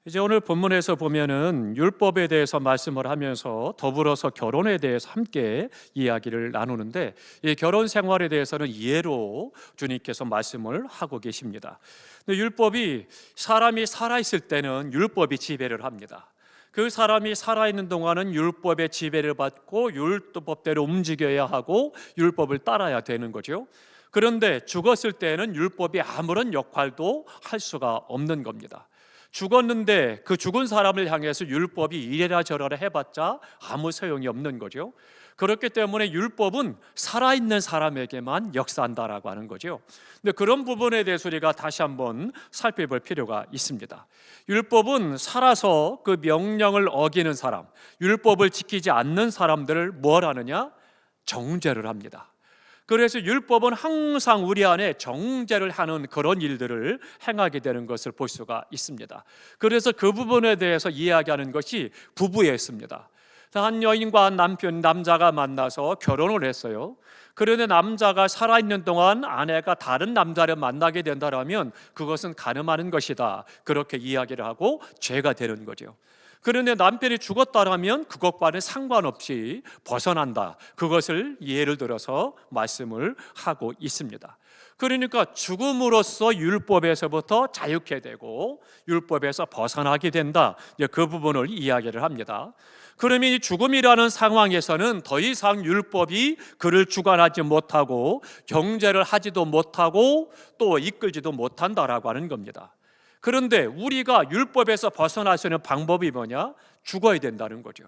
이제 오늘 본문에서 보면은 율법에 대해서 말씀을 하면서 더불어서 결혼에 대해서 함께 이야기를 나누는데, 이 결혼 생활에 대해서는 예로 주님께서 말씀을 하고 계십니다. 근데 율법이, 사람이 살아있을 때는 율법이 지배를 합니다. 그 사람이 살아있는 동안은 율법의 지배를 받고 율법대로 움직여야 하고 율법을 따라야 되는 거죠. 그런데 죽었을 때는 율법이 아무런 역할도 할 수가 없는 겁니다. 죽었는데 그 죽은 사람을 향해서 율법이 이래라 저래라 해봤자 아무 소용이 없는 거죠. 그렇기 때문에 율법은 살아있는 사람에게만 역사한다라고 하는 거죠. 근데 그런 부분에 대해서 우리가 다시 한번 살펴볼 필요가 있습니다. 율법은 살아서 그 명령을 어기는 사람, 율법을 지키지 않는 사람들을 뭘 하느냐? 정죄를 합니다. 그래서 율법은 항상 우리 안에 정죄를 하는 그런 일들을 행하게 되는 것을 볼 수가 있습니다. 그래서 그 부분에 대해서 이야기하는 것이 부부였습니다. 한 여인과 한 남자가 만나서 결혼을 했어요. 그런데 남자가 살아있는 동안 아내가 다른 남자를 만나게 된다면 그것은 간음하는 것이다, 그렇게 이야기를 하고 죄가 되는 거죠. 그런데 남편이 죽었다라면 그것과는 상관없이 벗어난다, 그것을 예를 들어서 말씀을 하고 있습니다. 그러니까 죽음으로써 율법에서부터 자유케 되고 율법에서 벗어나게 된다, 그 부분을 이야기를 합니다. 그러면 이 죽음이라는 상황에서는 더 이상 율법이 그를 주관하지 못하고 경제를 하지도 못하고 또 이끌지도 못한다라고 하는 겁니다. 그런데 우리가 율법에서 벗어날 수 있는 방법이 뭐냐? 죽어야 된다는 거죠.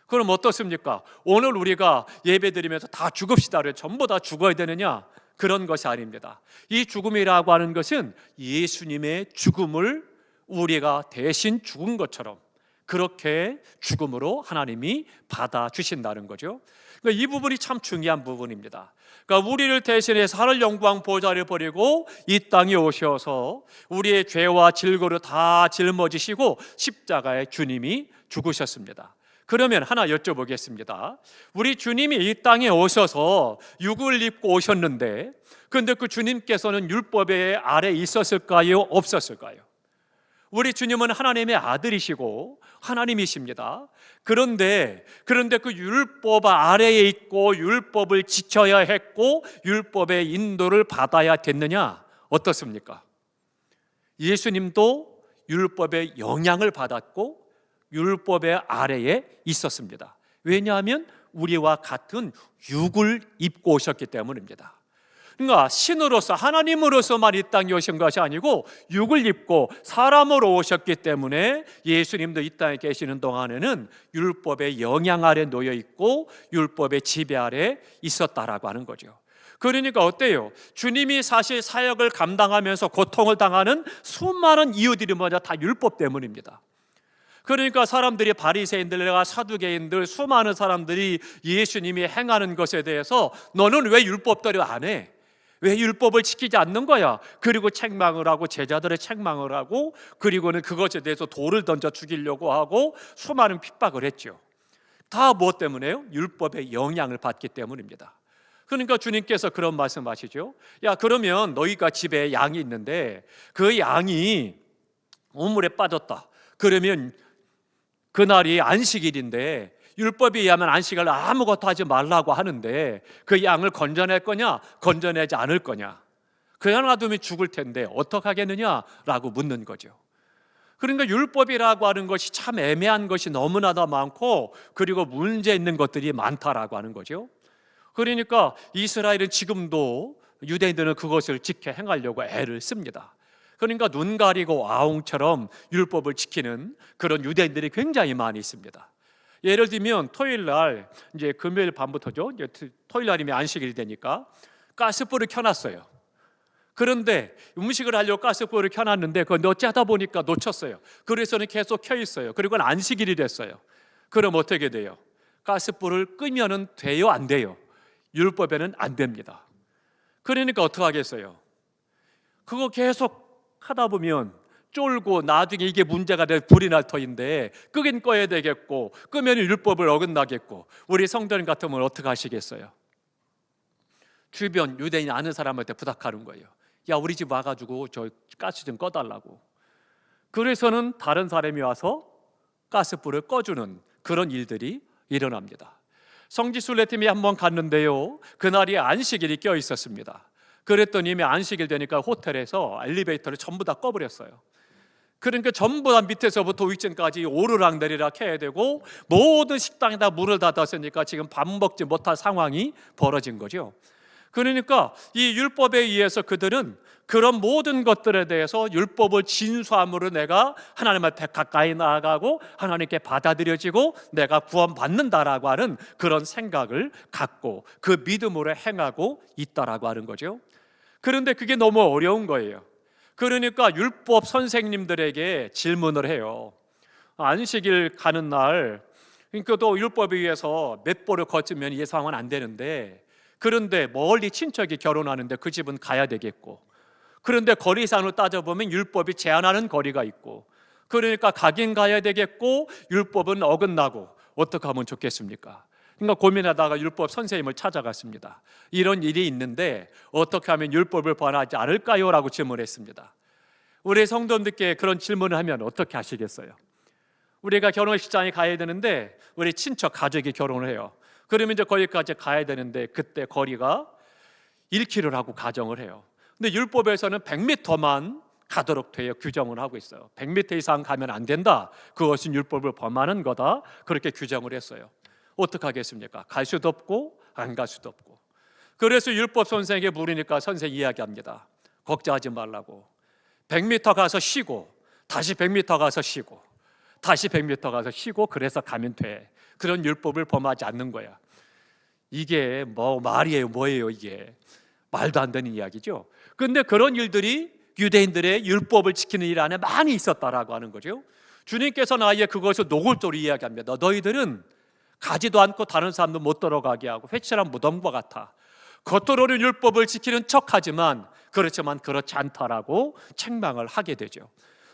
그럼 어떻습니까? 오늘 우리가 예배드리면서 다 죽읍시다, 전부 다 죽어야 되느냐? 그런 것이 아닙니다. 이 죽음이라고 하는 것은 예수님의 죽음을 우리가 대신 죽은 것처럼 그렇게 죽음으로 하나님이 받아주신다는 거죠. 그러니까 이 부분이 참 중요한 부분입니다. 그러니까 우리를 대신해서 하늘 영광 보좌를 버리고 이 땅에 오셔서 우리의 죄와 질고를 다 짊어지시고 십자가에 주님이 죽으셨습니다. 그러면 하나 여쭤보겠습니다. 우리 주님이 이 땅에 오셔서 육을 입고 오셨는데, 그런데 그 주님께서는 율법의 아래 있었을까요? 없었을까요? 우리 주님은 하나님의 아들이시고 하나님이십니다. 그런데 그 율법 아래에 있고 율법을 지켜야 했고 율법의 인도를 받아야 됐느냐? 어떻습니까? 예수님도 율법의 영향을 받았고 율법의 아래에 있었습니다. 왜냐하면 우리와 같은 육을 입고 오셨기 때문입니다. 그러니까 신으로서, 하나님으로서만 이 땅에 오신 것이 아니고 육을 입고 사람으로 오셨기 때문에 예수님도 이 땅에 계시는 동안에는 율법의 영향 아래 놓여 있고 율법의 지배 아래 있었다라고 하는 거죠. 그러니까 어때요? 주님이 사실 사역을 감당하면서 고통을 당하는 수많은 이유들이 뭐냐? 다 율법 때문입니다. 그러니까 사람들이, 바리새인들과 사두개인들, 수많은 사람들이 예수님이 행하는 것에 대해서 너는 왜 율법대로 안 해? 왜 율법을 지키지 않는 거야? 그리고 책망을 하고, 제자들의 책망을 하고, 그리고는 그것에 대해서 돌을 던져 죽이려고 하고 수많은 핍박을 했죠. 다 무엇 때문에요? 율법의 영향을 받기 때문입니다. 그러니까 주님께서 그런 말씀하시죠. 야, 그러면 너희가 집에 양이 있는데 그 양이 우물에 빠졌다. 그러면 그날이 안식일인데 율법에 의하면 안식을 아무것도 하지 말라고 하는데 그 양을 건져낼 거냐? 건져내지 않을 거냐? 그냥 놔두면 죽을 텐데 어떻게 하겠느냐라고 묻는 거죠. 그러니까 율법이라고 하는 것이 참 애매한 것이 너무나도 많고, 그리고 문제 있는 것들이 많다라고 하는 거죠. 그러니까 이스라엘은 지금도, 유대인들은 그것을 지켜 행하려고 애를 씁니다. 그러니까 눈 가리고 아웅처럼 율법을 지키는 그런 유대인들이 굉장히 많이 있습니다. 예를 들면 토요일 날, 이제 금요일 밤부터죠. 토요일 날이면 안식일이 되니까 가스불을 켜놨어요. 그런데 음식을 하려고 가스불을 켜놨는데 그건 어쩌다 보니까 놓쳤어요. 그래서는 계속 켜 있어요. 그리고 안식일이 됐어요. 그럼 어떻게 돼요? 가스불을 끄면은 돼요, 안 돼요? 율법에는 안 됩니다. 그러니까 어떻게 하겠어요? 그거 계속 하다 보면 쫄고 나중에 이게 문제가 돼 불이 날 터인데 끄긴 꺼야 되겠고, 끄면 율법을 어긋나겠고, 우리 성도님 같으면 어떻게 하시겠어요? 주변 유대인 아는 사람한테 부탁하는 거예요. 야, 우리 집 와가지고 저 가스 좀 꺼달라고. 그래서는 다른 사람이 와서 가스불을 꺼주는 그런 일들이 일어납니다. 성지순례팀이 한번 갔는데요, 그날이 안식일이 껴 있었습니다. 그랬더니 이미 안식일 되니까 호텔에서 엘리베이터를 전부 다 꺼버렸어요. 그러니까 전부 다 밑에서부터 위층까지 오르락내리락 해야 되고, 모든 식당에다 문을 닫았으니까 지금 밥 먹지 못할 상황이 벌어진 거죠. 그러니까 이 율법에 의해서 그들은 그런 모든 것들에 대해서 율법을 진수함으로 내가 하나님 앞에 가까이 나아가고 하나님께 받아들여지고 내가 구원받는다라고 하는 그런 생각을 갖고 그 믿음으로 행하고 있다라고 하는 거죠. 그런데 그게 너무 어려운 거예요. 그러니까 율법 선생님들에게 질문을 해요. 안식일 가는 날, 그러니까 또 율법에 의해서 몇 보를 거치면 예상은 안 되는데, 그런데 멀리 친척이 결혼하는데 그 집은 가야 되겠고, 그런데 거리상으로 따져보면 율법이 제한하는 거리가 있고, 그러니까 가긴 가야 되겠고 율법은 어긋나고 어떻게 하면 좋겠습니까? 그러니까 고민하다가 율법 선생님을 찾아갔습니다. 이런 일이 있는데 어떻게 하면 율법을 범하지 않을까요? 라고 질문했습니다. 우리 성도님들께 그런 질문을 하면 어떻게 하시겠어요? 우리가 결혼식장에 가야 되는데 우리 친척 가족이 결혼을 해요. 그러면 이제 거기까지 가야 되는데 그때 거리가 1km라고 가정을 해요. 근데 율법에서는 100m만 가도록 되어 규정을 하고 있어요. 100m 이상 가면 안 된다. 그것은 율법을 범하는 거다. 그렇게 규정을 했어요. 어떻게 하겠습니까? 갈 수도 없고 안 갈 수도 없고. 그래서 율법 선생에게 물으니까 선생이 이야기합니다. 걱정하지 말라고. 100m 가서 쉬고 다시 100m 가서 쉬고 다시 100m 가서 쉬고 그래서 가면 돼. 그런 율법을 범하지 않는 거야. 이게 뭐 말이에요, 뭐예요 이게? 말도 안 되는 이야기죠. 그런데 그런 일들이 유대인들의 율법을 지키는 일 안에 많이 있었다라고 하는 거죠. 주님께서는 아예 그것을 노골적으로 이야기합니다. 너희들은 가지도 않고 다른 사람도 못 들어가게 하고 회칠한 무덤과 같아. 겉으로는 율법을 지키는 척하지만 그렇지만 그렇지 않다라고 책망을 하게 되죠.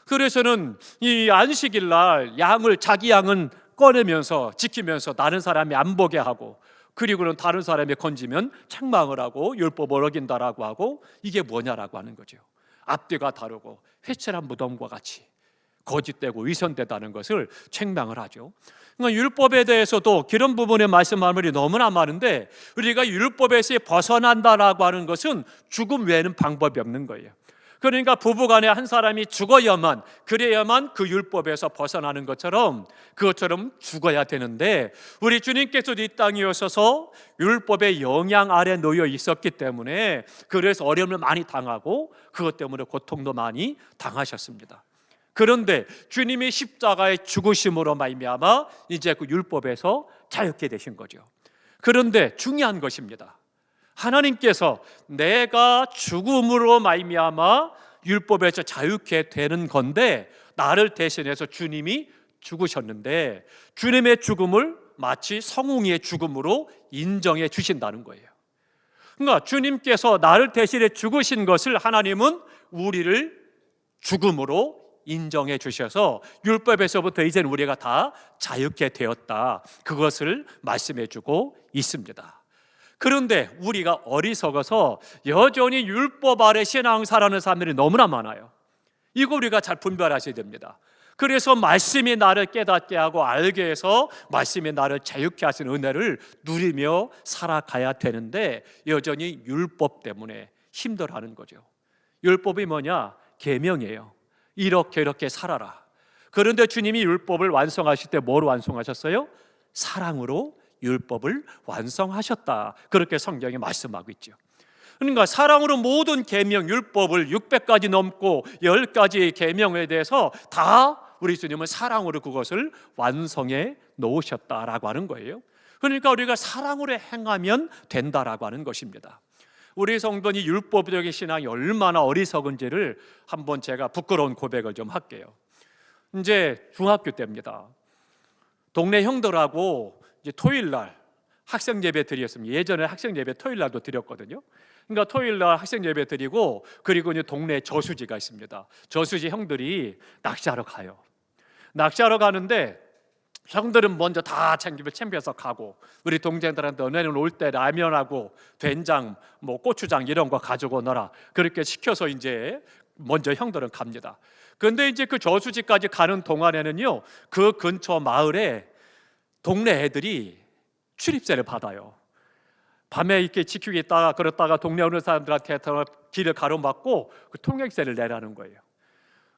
그래서는 이 안식일 날 자기 양은 꺼내면서 지키면서 다른 사람이 안 보게 하고, 그리고는 다른 사람이 건지면 책망을 하고 율법을 어긴다라고 하고, 이게 뭐냐라고 하는 거죠. 앞뒤가 다르고 회칠한 무덤과 같이 거짓되고 위선되다는 것을 책망을 하죠. 그러니까 율법에 대해서도 그런 부분에 말씀하는 너무나 많은데, 우리가 율법에서 벗어난다라고 하는 것은 죽음 외에는 방법이 없는 거예요. 그러니까 부부간에 한 사람이 죽어야만, 그래야만 그 율법에서 벗어나는 것처럼 그것처럼 죽어야 되는데, 우리 주님께서도 이 땅에 오셔서 율법의 영향 아래 놓여 있었기 때문에 그래서 어려움을 많이 당하고 그것 때문에 고통도 많이 당하셨습니다. 그런데 주님이 십자가의 죽으심으로 말미암아 이제 그 율법에서 자유케 되신 거죠. 그런데 중요한 것입니다. 하나님께서 내가 죽음으로 말미암아 율법에서 자유케 되는 건데, 나를 대신해서 주님이 죽으셨는데 주님의 죽음을 마치 성웅이의 죽음으로 인정해 주신다는 거예요. 그러니까 주님께서 나를 대신해 죽으신 것을 하나님은 우리를 죽음으로 인정해 주셔서 율법에서부터 이제는 우리가 다 자유케 되었다, 그것을 말씀해 주고 있습니다. 그런데 우리가 어리석어서 여전히 율법 아래 신앙사라는 사람들이 너무나 많아요. 이거 우리가 잘 분별하셔야 됩니다. 그래서 말씀이 나를 깨닫게 하고 알게 해서 말씀이 나를 자유케 하시는 은혜를 누리며 살아가야 되는데 여전히 율법 때문에 힘들어하는 거죠. 율법이 뭐냐? 계명이에요. 이렇게 살아라. 그런데 주님이 율법을 완성하실 때 뭘 완성하셨어요? 사랑으로 율법을 완성하셨다. 그렇게 성경이 말씀하고 있죠. 그러니까 사랑으로 모든 계명, 율법을 600가지 넘고 10가지 계명에 대해서 다 우리 주님은 사랑으로 그것을 완성해 놓으셨다라고 하는 거예요. 그러니까 우리가 사랑으로 행하면 된다라고 하는 것입니다. 우리 성도니 율법적인 신앙이 얼마나 어리석은지를 한번 제가 부끄러운 고백을 좀 할게요. 이제 중학교 때입니다. 동네 형들하고 이제 토요일 날 학생 예배 드렸습니다. 예전에 학생 예배 토요일 날도 드렸거든요. 그러니까 토요일 날 학생 예배 드리고, 그리고 이제 동네에 저수지가 있습니다. 저수지 형들이 낚시하러 가요. 낚시하러 가는데 형들은 먼저 다 챙겨서 가고, 우리 동생들한테 너네는 올 때 라면하고 된장, 고추장 이런 거 가지고 오너라, 그렇게 시켜서 이제 먼저 형들은 갑니다. 근데 이제 그 저수지까지 가는 동안에는요, 그 근처 마을에 동네 애들이 출입세를 받아요. 밤에 이렇게 지키고 있다가 그러다가 동네 오는 사람들한테 길을 가로막고 그 통행세를 내라는 거예요.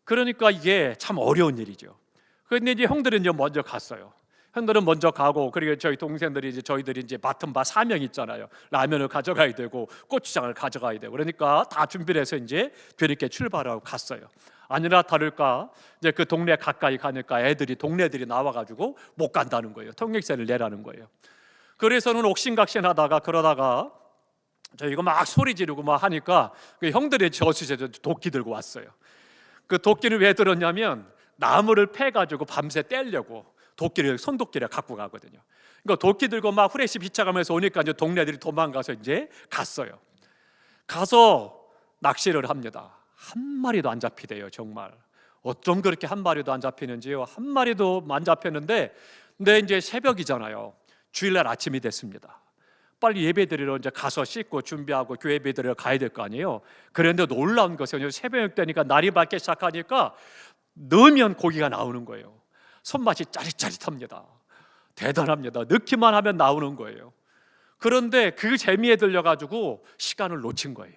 그러니까 이게 참 어려운 일이죠. 그런데 이제 형들은 이제 먼저 갔어요. 형들은 먼저 가고, 그리고 저희 동생들이 이제 저희들이 이제 맡은 바 사명 있잖아요. 라면을 가져가야 되고 고추장을 가져가야 되고, 그러니까 다 준비를 해서 이제 뒤늦게 출발하고 갔어요. 아니나 다를까 이제 그 동네 가까이 가니까 동네들이 나와가지고 못 간다는 거예요. 통행세를 내라는 거예요. 그래서는 옥신각신하다가 그러다가 저희가 막 소리 지르고 막 하니까 그 형들이 저수지에서 도끼 들고 왔어요. 그 도끼를 왜 들었냐면 나무를 패가지고 밤새 떼려고 손도끼를 갖고 가거든요. 그러니까 도끼 들고 막 후레쉬 비춰가면서 오니까 이제 동네들이 도망가서 이제 갔어요. 가서 낚시를 합니다. 한 마리도 안 잡히대요. 정말 어쩜 그렇게 한 마리도 안 잡히는지요. 한 마리도 안 잡혔는데, 근데 이제 새벽이잖아요. 주일날 아침이 됐습니다. 빨리 예배드리러 이제 가서 씻고 준비하고 교회 예배드리러 가야 될 거 아니에요. 그런데 놀라운 것은 새벽 되니까 날이 밝기 시작하니까 넣으면 고기가 나오는 거예요. 손맛이 짜릿짜릿합니다. 대단합니다. 넣기만 하면 나오는 거예요. 그런데 그 재미에 들려가지고 시간을 놓친 거예요.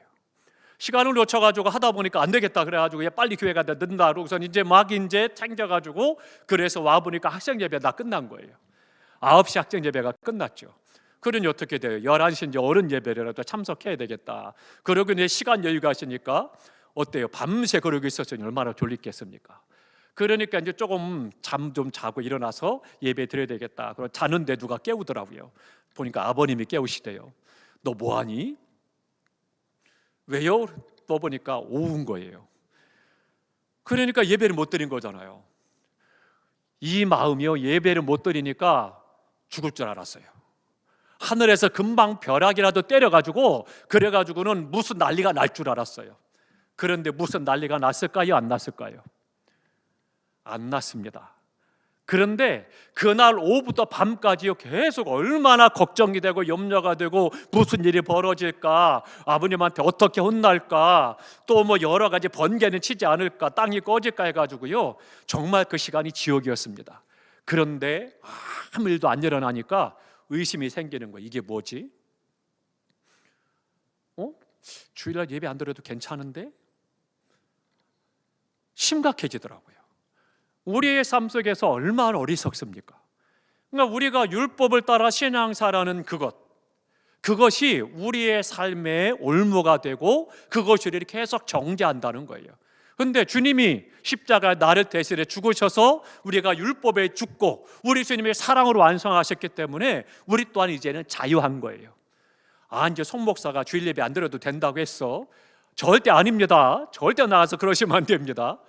시간을 놓쳐가지고 하다 보니까 안 되겠다 그래가지고 빨리 교회 가다 늦는다 그러고서 이제 막 챙겨가지고 그래서 와보니까 학생 예배 다 끝난 거예요. 9시 학생 예배가 끝났죠. 그러니 어떻게 돼요? 11시 이제 어른 예배라도 참석해야 되겠다. 그러고 이제 시간 여유가 있으니까 어때요? 밤새 그러고 있었으니 얼마나 졸리겠습니까? 그러니까 이제 조금 잠 좀 자고 일어나서 예배 드려야 되겠다. 그럼 자는데 누가 깨우더라고요. 보니까 아버님이 깨우시대요. 너 뭐하니? 왜요? 또 보니까 오후인 거예요. 그러니까 예배를 못 드린 거잖아요. 이 마음이요, 예배를 못 드리니까 죽을 줄 알았어요. 하늘에서 금방 벼락이라도 때려가지고 그래가지고는 무슨 난리가 날 줄 알았어요. 그런데 무슨 난리가 났을까요? 안 났을까요? 안 났습니다. 그런데 그날 오후부터 밤까지요 계속 얼마나 걱정이 되고 염려가 되고 무슨 일이 벌어질까, 아버님한테 어떻게 혼날까, 또 뭐 여러 가지 번개는 치지 않을까, 땅이 꺼질까 해가지고요 정말 그 시간이 지옥이었습니다. 그런데 아무 일도 안 일어나니까 의심이 생기는 거예요. 이게 뭐지? 주일날 예배 안 드려도 괜찮은데? 심각해지더라고요. 우리의 삶 속에서 얼마나 어리석습니까? 그러니까 우리가 율법을 따라 신앙사라는 그것이 우리의 삶의 올무가 되고 그것을 이렇게 계속 정죄한다는 거예요. 그런데 주님이 십자가에 나를 대신해 죽으셔서 우리가 율법에 죽고 우리 주님의 사랑으로 완성하셨기 때문에 우리 또한 이제는 자유한 거예요. 이제 송 목사가 주일 예배 안 드려도 된다고 했어. 절대 아닙니다. 절대 나가서 그러시면 안 됩니다.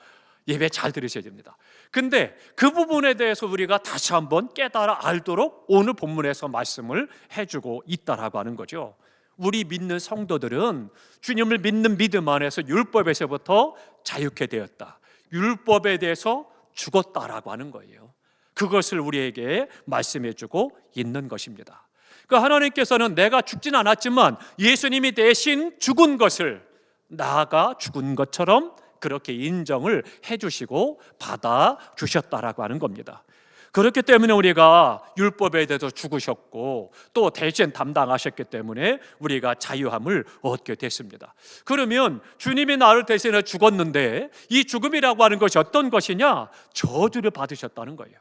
예배 잘 들으셔야 됩니다. 근데 그 부분에 대해서 우리가 다시 한번 깨달아 알도록 오늘 본문에서 말씀을 해주고 있다라고 하는 거죠. 우리 믿는 성도들은 주님을 믿는 믿음 안에서 율법에서부터 자유케 되었다. 율법에 대해서 죽었다라고 하는 거예요. 그것을 우리에게 말씀해주고 있는 것입니다. 그러니까 하나님께서는 내가 죽진 않았지만 예수님이 대신 죽은 것을 나아가 죽은 것처럼 그렇게 인정을 해주시고 받아주셨다라고 하는 겁니다. 그렇기 때문에 우리가 율법에 대해서 죽으셨고 또 대신 담당하셨기 때문에 우리가 자유함을 얻게 됐습니다. 그러면 주님이 나를 대신해 죽었는데 이 죽음이라고 하는 것이 어떤 것이냐? 저주를 받으셨다는 거예요.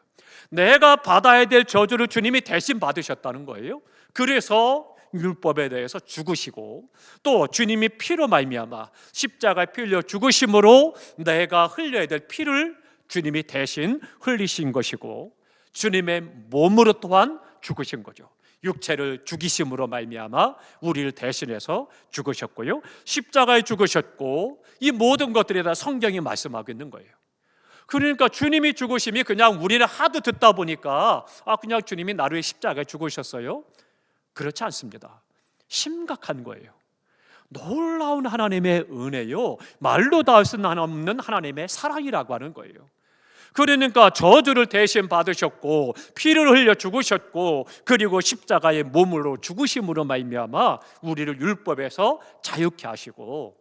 내가 받아야 될 저주를 주님이 대신 받으셨다는 거예요. 그래서 율법에 대해서 죽으시고 또 주님이 피로 말미암아 십자가에 피 흘려 죽으심으로 내가 흘려야 될 피를 주님이 대신 흘리신 것이고 주님의 몸으로 또한 죽으신 거죠. 육체를 죽이심으로 말미암아 우리를 대신해서 죽으셨고요, 십자가에 죽으셨고, 이 모든 것들에 다 성경이 말씀하고 있는 거예요. 그러니까 주님이 죽으심이 그냥 우리는 하도 듣다 보니까 그냥 주님이 나를 위해 십자가에 죽으셨어요? 그렇지 않습니다. 심각한 거예요. 놀라운 하나님의 은혜요, 말로 닿을 수 없는 하나님의 사랑이라고 하는 거예요. 그러니까 저주를 대신 받으셨고 피를 흘려 죽으셨고 그리고 십자가의 몸으로 죽으심으로 말미암아 우리를 율법에서 자유케 하시고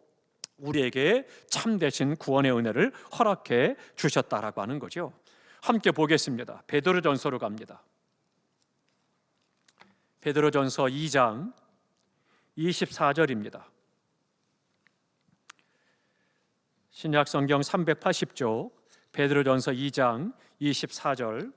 우리에게 참되신 구원의 은혜를 허락해 주셨다라고 하는 거죠. 함께 보겠습니다. 베드로전서로 갑니다. 베드로전서 2장 24절입니다. 신약성경 380조 베드로전서 2장 24절,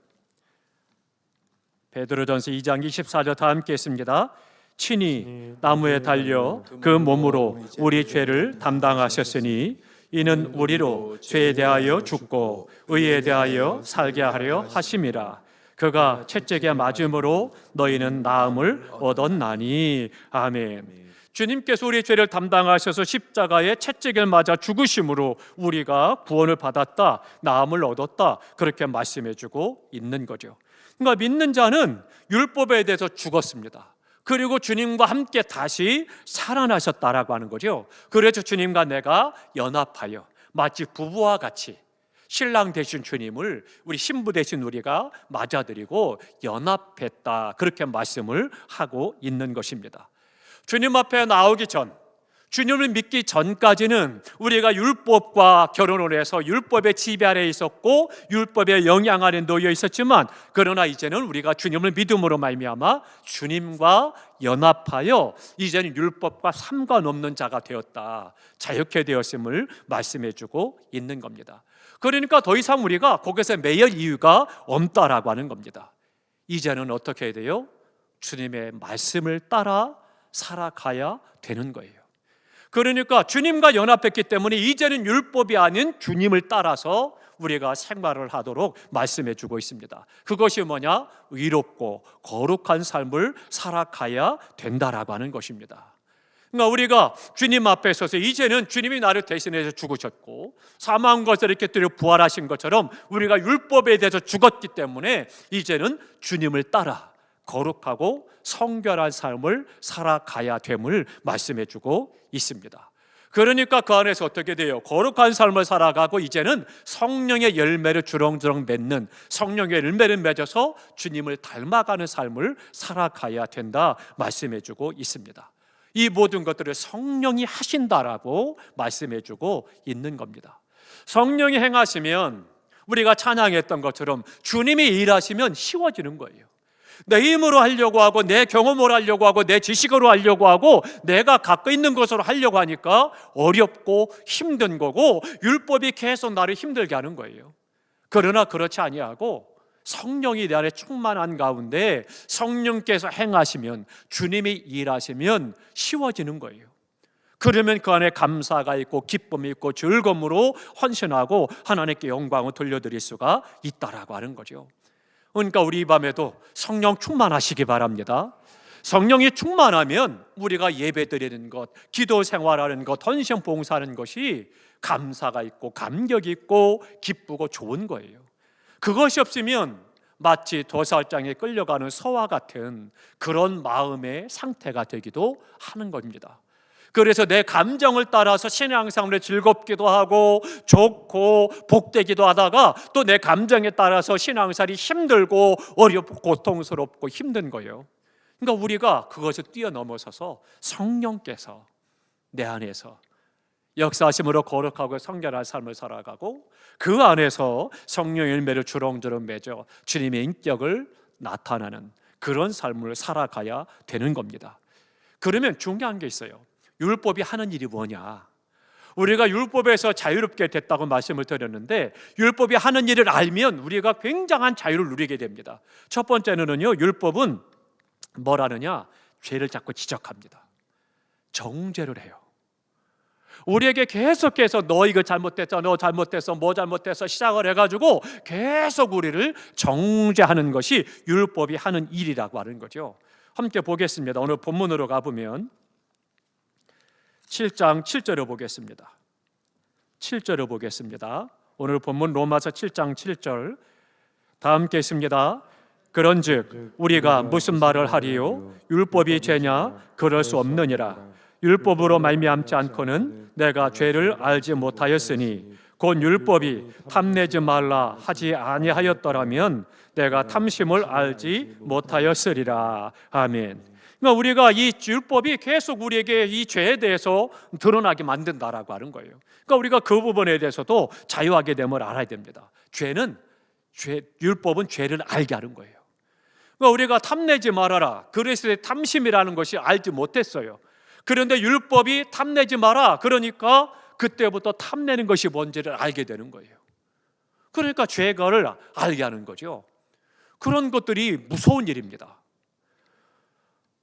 베드로전서 2장 24절 다 함께 했습니다. 친히 나무에 달려 그 몸으로 우리 죄를 담당하셨으니 이는 우리로 죄에 대하여 죽고 의에 대하여 살게 하려 하심이라. 그가 채찍에 맞음으로 너희는 나음을 얻었나니. 아멘. 주님께서 우리의 죄를 담당하셔서 십자가에 채찍을 맞아 죽으심으로 우리가 구원을 받았다, 나음을 얻었다, 그렇게 말씀해주고 있는 거죠. 그러니까 믿는 자는 율법에 대해서 죽었습니다. 그리고 주님과 함께 다시 살아나셨다라고 하는 거죠. 그래서 주님과 내가 연합하여 마치 부부와 같이 신랑 되신 주님을 우리 신부 되신 우리가 맞아들이고 연합했다, 그렇게 말씀을 하고 있는 것입니다. 주님 앞에 나오기 전, 주님을 믿기 전까지는 우리가 율법과 결혼을 해서 율법의 지배 아래에 있었고 율법의 영향 아래 놓여 있었지만, 그러나 이제는 우리가 주님을 믿음으로 말미암아 주님과 연합하여 이제는 율법과 상관없는 자가 되었다, 자유케 되었음을 말씀해주고 있는 겁니다. 그러니까 더 이상 우리가 거기서 매일 이유가 없다라고 하는 겁니다. 이제는 어떻게 해야 돼요? 주님의 말씀을 따라 살아가야 되는 거예요. 그러니까 주님과 연합했기 때문에 이제는 율법이 아닌 주님을 따라서 우리가 생활을 하도록 말씀해 주고 있습니다. 그것이 뭐냐? 의롭고 거룩한 삶을 살아가야 된다라고 하는 것입니다. 그러니까 우리가 주님 앞에 서서 이제는 주님이 나를 대신해서 죽으셨고 사망한 것을 이렇게 또 부활하신 것처럼 우리가 율법에 대해서 죽었기 때문에 이제는 주님을 따라 거룩하고 성결한 삶을 살아가야 됨을 말씀해 주고 있습니다. 그러니까 그 안에서 어떻게 돼요? 거룩한 삶을 살아가고 이제는 성령의 열매를 주렁주렁 맺는, 성령의 열매를 맺어서 주님을 닮아가는 삶을 살아가야 된다 말씀해 주고 있습니다. 이 모든 것들을 성령이 하신다라고 말씀해 주고 있는 겁니다. 성령이 행하시면 우리가 찬양했던 것처럼 주님이 일하시면 쉬워지는 거예요. 내 힘으로 하려고 하고 내 경험으로 하려고 하고 내 지식으로 하려고 하고 내가 갖고 있는 것으로 하려고 하니까 어렵고 힘든 거고 율법이 계속 나를 힘들게 하는 거예요. 그러나 그렇지 아니하고 성령이 내 안에 충만한 가운데 성령께서 행하시면, 주님이 일하시면 쉬워지는 거예요. 그러면 그 안에 감사가 있고 기쁨이 있고 즐거움으로 헌신하고 하나님께 영광을 돌려드릴 수가 있다라고 하는 거죠. 그러니까 우리 이 밤에도 성령 충만하시기 바랍니다. 성령이 충만하면 우리가 예배드리는 것, 기도 생활하는 것, 헌신 봉사하는 것이 감사가 있고 감격이 있고 기쁘고 좋은 거예요. 그것이 없으면 마치 도살장에 끌려가는 서와 같은 그런 마음의 상태가 되기도 하는 겁니다. 그래서 내 감정을 따라서 신앙생활을 즐겁기도 하고 좋고 복되기도 하다가 또 내 감정에 따라서 신앙생활이 힘들고 어렵고 고통스럽고 힘든 거예요. 그러니까 우리가 그것을 뛰어넘어서서 성령께서 내 안에서 역사하심으로 거룩하고 성결한 삶을 살아가고 그 안에서 성령의 열매를 주렁주렁 맺어 주님의 인격을 나타나는 그런 삶을 살아가야 되는 겁니다. 그러면 중요한 게 있어요. 율법이 하는 일이 뭐냐? 우리가 율법에서 자유롭게 됐다고 말씀을 드렸는데 율법이 하는 일을 알면 우리가 굉장한 자유를 누리게 됩니다. 첫 번째는요, 율법은 뭘 하느냐? 죄를 자꾸 지적합니다. 정죄를 해요. 우리에게 계속해서 너 이거 잘못됐어, 너 잘못됐어, 뭐 잘못됐어 시작을 해가지고 계속 우리를 정죄하는 것이 율법이 하는 일이라고 하는 거죠. 함께 보겠습니다. 오늘 본문으로 가보면 7장 7절을 보겠습니다. 7절을 보겠습니다. 오늘 본문 로마서 7장 7절 다 함께 있습니다. 그런즉 우리가 무슨 말을 하리요? 율법이 죄냐? 그럴 수 없느니라. 율법으로 말미암지 않고는 내가 죄를 알지 못하였으니 곧 율법이 탐내지 말라 하지 아니하였더라면 내가 탐심을 알지 못하였으리라. 아멘. 그러니까 우리가 이 율법이 계속 우리에게 이 죄에 대해서 드러나게 만든다라고 하는 거예요. 그러니까 우리가 그 부분에 대해서도 자유하게 됨을 알아야 됩니다. 율법은 죄를 알게 하는 거예요. 그러니까 우리가 탐내지 말아라. 그리스도의 탐심이라는 것이 알지 못했어요. 그런데 율법이 탐내지 마라. 그러니까 그때부터 탐내는 것이 뭔지를 알게 되는 거예요. 그러니까 죄가를 알게 하는 거죠. 그런 것들이 무서운 일입니다.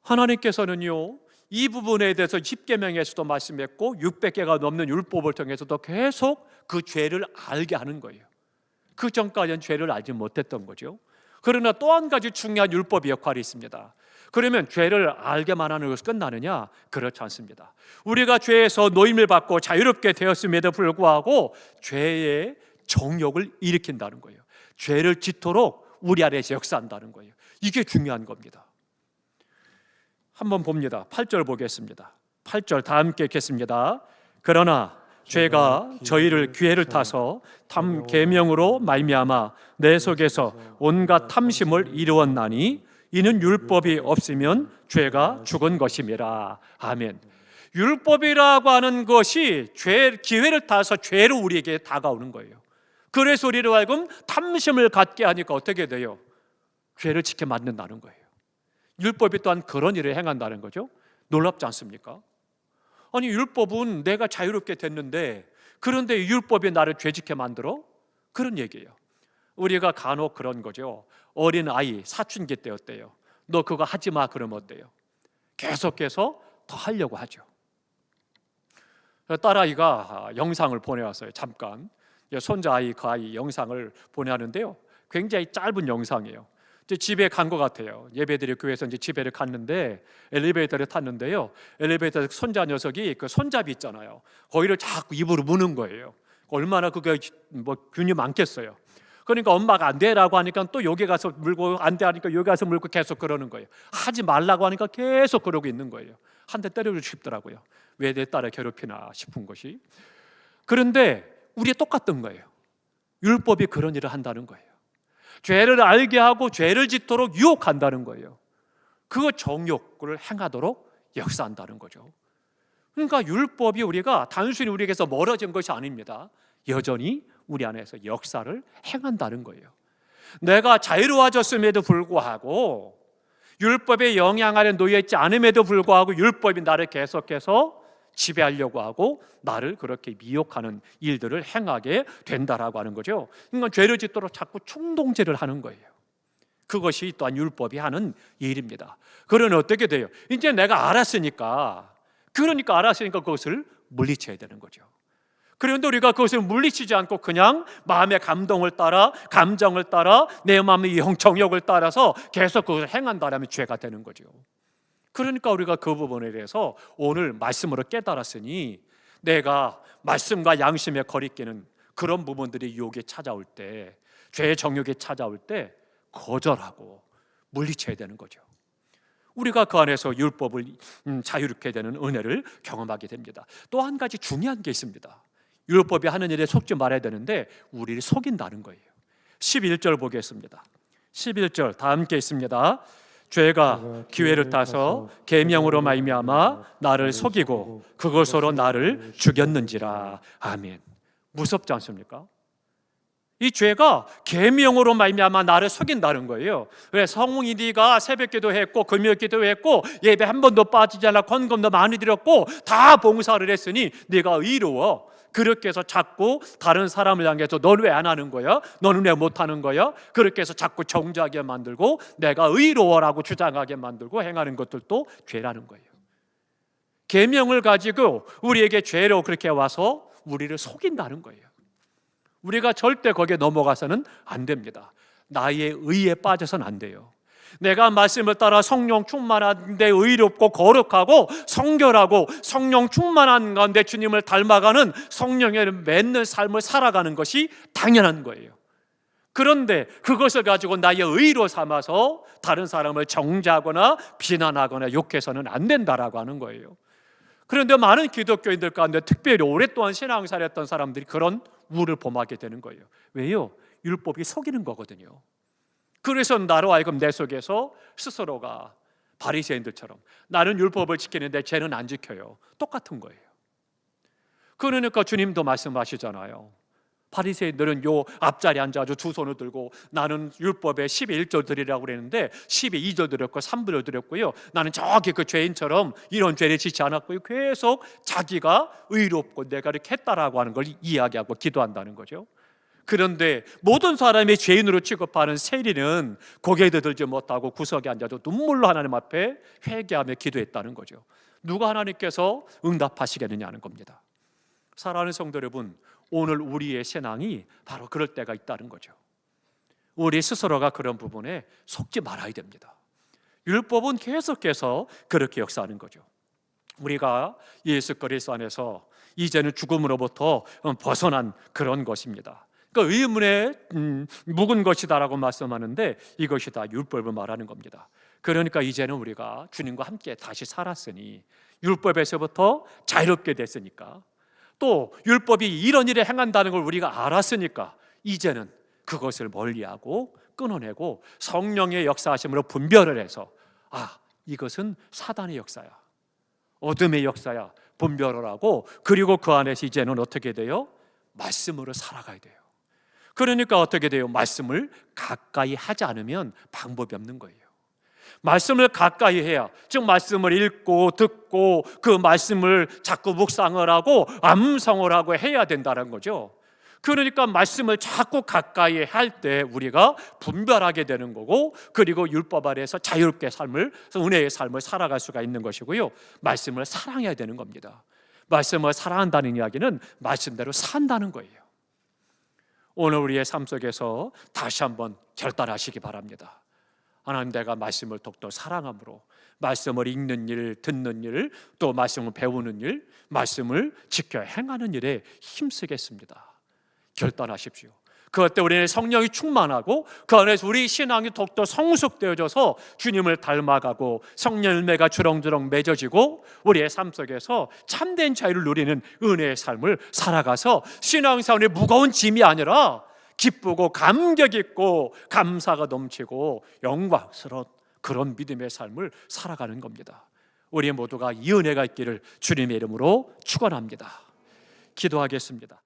하나님께서는요, 이 부분에 대해서 십계명에서도 말씀했고 600개가 넘는 율법을 통해서도 계속 그 죄를 알게 하는 거예요. 그 전까지는 죄를 알지 못했던 거죠. 그러나 또 한 가지 중요한 율법의 역할이 있습니다. 그러면 죄를 알게만 하는 것이 끝나느냐? 그렇지 않습니다. 우리가 죄에서 노임을 받고 자유롭게 되었음에도 불구하고 죄의 정욕을 일으킨다는 거예요. 죄를 짓도록 우리 안에서 역사한다는 거예요. 이게 중요한 겁니다. 한번 봅니다. 8절 보겠습니다. 8절 다 함께 읽겠습니다. 그러나 죄가 저희를 기회를 타서 탐 계명으로 말미암아 내 속에서 온갖 탐심을 이루었나니 이는 율법이 없으면 죄가 죽은 것임이라. 아멘. 율법이라고 하는 것이 기회를 타서 죄로 우리에게 다가오는 거예요. 그래서 우리로 하여금 탐심을 갖게 하니까 어떻게 돼요? 죄를 지켜 만든다는 거예요. 율법이 또한 그런 일을 행한다는 거죠. 놀랍지 않습니까? 아니, 율법은 내가 자유롭게 됐는데 그런데 율법이 나를 죄짓게 만들어? 그런 얘기예요. 우리가 간혹 그런 거죠. 어린 아이 사춘기 때 어때요? 너 그거 하지 마 그러면 어때요? 계속해서 더 하려고 하죠. 딸아이가 영상을 보내왔어요. 잠깐 손자아이 그 아이 영상을 보내왔는데요, 굉장히 짧은 영상이에요. 집에 간 것 같아요. 예배드리 교회에서 이제 집에를 갔는데 엘리베이터를 탔는데요, 엘리베이터 손자 녀석이 그 손잡이 있잖아요, 거기를 자꾸 입으로 무는 거예요. 얼마나 그게 뭐 균이 많겠어요. 그러니까 엄마가 안 돼라고 하니까 또 여기 가서 물고, 안 돼 하니까 여기 가서 물고 계속 그러는 거예요. 하지 말라고 하니까 계속 그러고 있는 거예요. 한 대 때려주고 싶더라고요. 왜 내 딸을 괴롭히나 싶은 것이. 그런데 우리 똑같던 거예요. 율법이 그런 일을 한다는 거예요. 죄를 알게 하고 죄를 짓도록 유혹한다는 거예요. 그 정욕을 행하도록 역사한다는 거죠. 그러니까 율법이 우리가 단순히 우리에게서 멀어진 것이 아닙니다. 여전히 우리 안에서 역사를 행한다는 거예요. 내가 자유로워졌음에도 불구하고, 율법의 영향 아래 놓여있지 않음에도 불구하고 율법이 나를 계속해서 지배하려고 하고 나를 그렇게 미혹하는 일들을 행하게 된다라고 하는 거죠. 그러니까 죄를 짓도록 자꾸 충동질을 하는 거예요. 그것이 또한 율법이 하는 일입니다. 그러면 어떻게 돼요? 이제 내가 알았으니까 그것을 물리쳐야 되는 거죠. 그런데 우리가 그것을 물리치지 않고 그냥 마음의 감정을 따라 내 마음의 정욕을 따라서 계속 그것을 행한다면 죄가 되는 거죠. 그러니까 우리가 그 부분에 대해서 오늘 말씀으로 깨달았으니, 내가 말씀과 양심에 거리끼는 그런 부분들이 유혹에 찾아올 때, 죄의 정욕에 찾아올 때 거절하고 물리쳐야 되는 거죠. 우리가 그 안에서 율법을 자유롭게 되는 은혜를 경험하게 됩니다. 또 한 가지 중요한 게 있습니다. 율법이 하는 일에 속지 말아야 되는데 우리를 속인다는 거예요. 11절 보겠습니다. 11절 다 함께 있습니다. 죄가 기회를 타서 계명으로 말미암아 나를 속이고 그것으로 나를 죽였는지라. 아멘. 무섭지 않습니까? 이 죄가 계명으로 말미암아 나를 속인다는 거예요. 왜? 성웅이 네가 새벽기도 했고 금요일기도 했고 예배 한 번도 빠지지 않아 헌금도 많이 드렸고 다 봉사를 했으니 네가 의로워. 그렇게 해서 자꾸 다른 사람을 향해서 너는 왜 안 하는 거야? 너는 왜 못 하는 거야? 그렇게 해서 자꾸 정죄하게 만들고 내가 의로워라고 주장하게 만들고 행하는 것들도 죄라는 거예요. 계명을 가지고 우리에게 죄로 그렇게 와서 우리를 속인다는 거예요. 우리가 절대 거기에 넘어가서는 안 됩니다. 나의 의에 빠져서는 안 돼요. 내가 말씀을 따라 성령 충만한데 의롭고 거룩하고 성결하고 성령 충만한 가운데 주님을 닮아가는 성령에 맺는 삶을 살아가는 것이 당연한 거예요. 그런데 그것을 가지고 나의 의로 삼아서 다른 사람을 정죄하거나 비난하거나 욕해서는 안 된다라고 하는 거예요. 그런데 많은 기독교인들 가운데 특별히 오랫동안 신앙생활 했던 사람들이 그런 우를 범하게 되는 거예요. 왜요? 율법이 속이는 거거든요. 그래서 나로 하여금 내 속에서 스스로가 바리새인들처럼 나는 율법을 지키는데 쟤는 안 지켜요. 똑같은 거예요. 그러니까 주님도 말씀하시잖아요. 바리새인들은 요 앞자리에 앉아서 두 손을 들고 나는 율법에 11절 드리라고 그랬는데 12절 드렸고 3분을 드렸고요. 나는 저기 그 죄인처럼 이런 죄를 짓지 않았고요. 계속 자기가 의롭고 내가 이렇게 했다라고 하는 걸 이야기하고 기도한다는 거죠. 그런데 모든 사람이 죄인으로 취급하는 세리는 고개도 들지 못하고 구석에 앉아서 눈물로 하나님 앞에 회개하며 기도했다는 거죠. 누가 하나님께서 응답하시겠느냐는 겁니다. 사랑하는 성도 여러분, 오늘 우리의 신앙이 바로 그럴 때가 있다는 거죠. 우리 스스로가 그런 부분에 속지 말아야 됩니다. 율법은 계속해서 그렇게 역사하는 거죠. 우리가 예수 그리스도 안에서 이제는 죽음으로부터 벗어난 그런 것입니다. 그 의문에 묵은 것이다라고 말씀하는데 이것이 다 율법을 말하는 겁니다. 그러니까 이제는 우리가 주님과 함께 다시 살았으니 율법에서부터 자유롭게 됐으니까 또 율법이 이런 일에 행한다는 걸 우리가 알았으니까 이제는 그것을 멀리하고 끊어내고 성령의 역사하심으로 분별을 해서 이것은 사단의 역사야, 어둠의 역사야 분별을 하고 그리고 그 안에서 이제는 어떻게 돼요? 말씀으로 살아가야 돼요. 그러니까 어떻게 돼요? 말씀을 가까이 하지 않으면 방법이 없는 거예요. 말씀을 가까이 해야, 즉 말씀을 읽고 듣고 그 말씀을 자꾸 묵상을 하고 암송을 하고 해야 된다는 거죠. 그러니까 말씀을 자꾸 가까이 할 때 우리가 분별하게 되는 거고 그리고 율법 아래에서 자유롭게 은혜의 삶을 살아갈 수가 있는 것이고요. 말씀을 사랑해야 되는 겁니다. 말씀을 사랑한다는 이야기는 말씀대로 산다는 거예요. 오늘 우리의 삶 속에서 다시 한번 결단하시기 바랍니다. 하나님, 내가 말씀을 더욱더 사랑함으로 말씀을 읽는 일, 듣는 일, 또 말씀을 배우는 일, 말씀을 지켜 행하는 일에 힘쓰겠습니다. 결단하십시오. 그것 때 우리는 성령이 충만하고 그 안에서 우리 신앙이 더욱더 성숙되어져서 주님을 닮아가고 성령 열매가 주렁주렁 맺어지고 우리의 삶 속에서 참된 자유를 누리는 은혜의 삶을 살아가서 신앙생활의 무거운 짐이 아니라 기쁘고 감격 있고 감사가 넘치고 영광스러운 그런 믿음의 삶을 살아가는 겁니다. 우리 모두가 이 은혜가 있기를 주님의 이름으로 축원합니다. 기도하겠습니다.